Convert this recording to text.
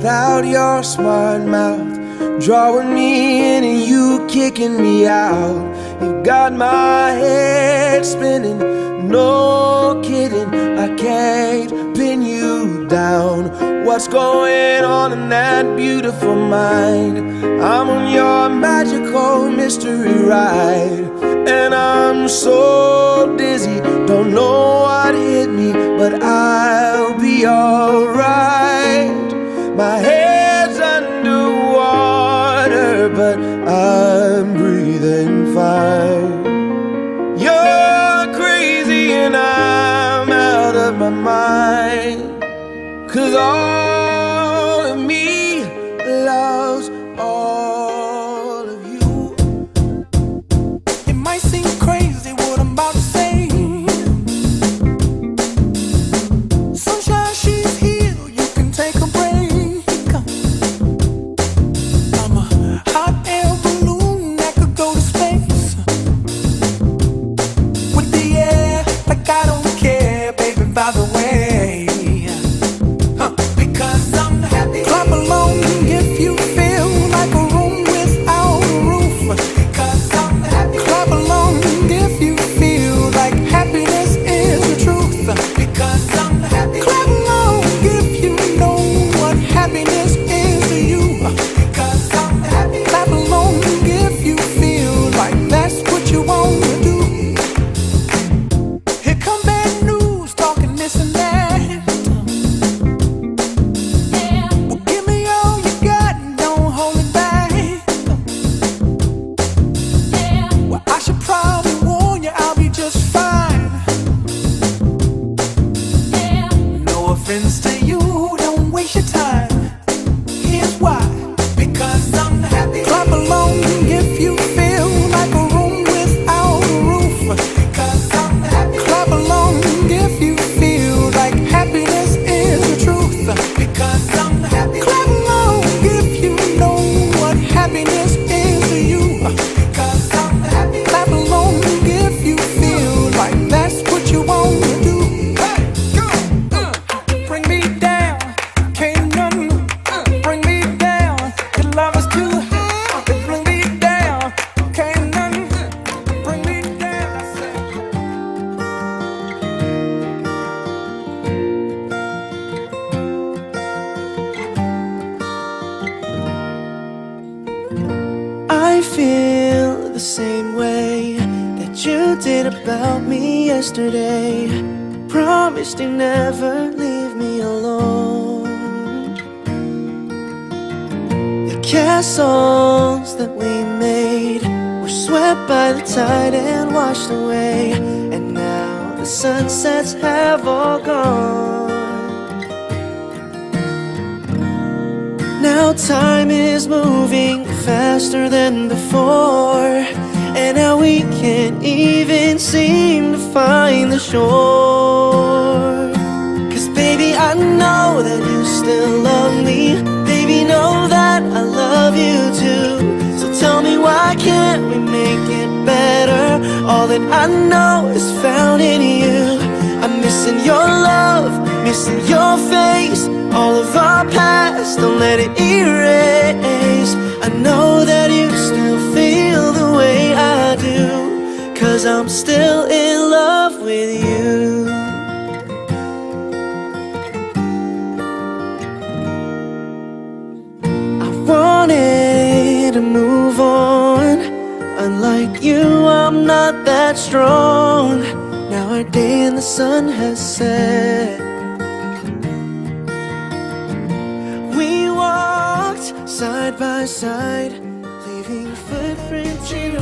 without your smart mouth, drawing me in and you kicking me out. You got my head spinning, no kidding, I can't pin you down. What's going on in that beautiful mind? I'm on your magical mystery ride, and I'm so dizzy, don't know what hit me, but I'll be alright. My head's underwater, but I'm breathing fine. You're crazy and I'm out of my mind, 'cause all of me loves all of you. It might seem crazy what I'm about to say. Sunshine, she's here, you can take a break. I'm a hot air balloon that could go to space. With the air, like I don't care, baby, by the way. Because I'm happy. Clap along if you feel like a room without a roof. Because I'm happy. Clap along if you feel like happiness is the truth. Because I'm happy. Clap along if you know what happiness is to you. Because I'm happy. Clap along if you feel like that's what you want to do. Here come bad news, talking this and that. Well, give me all you got and don't hold it back. Well, I should probably warn you, I'll be just fine. No offense to you, don't waste your time. Here's why. Because I'm happy. Clap along if you feel like a room without a roof. Because I'm happy. Clap along if you feel like happiness is the truth. Because I'm happy. Clap along if you know what happiness is to you. Because I'm happy. Clap along if you feel like that's what you want to do. Hey, go! Bring me down, can't none bring me down. Your love is too high, bring me down, can't none bring me down. I said. I feel the same way that you did about me yesterday. Promised you never leave me alone. The castles that we made were swept by the tide and washed away, and now the sunsets have all gone. Now time is moving faster than before, and now we can't even seem to find the shore. 'Cause baby, I know that you still love me. Baby, know that I love you too. So tell me, why can't we make it better? All that I know is found in you. I'm missing your love, missing your face. All of our past, don't let it erase. I know that you still feel the way I do, 'cause I'm still in love with you. I wanted to move on. Unlike you, I'm not that strong. Now our day in the sun has set. We walked side by side, leaving footprints in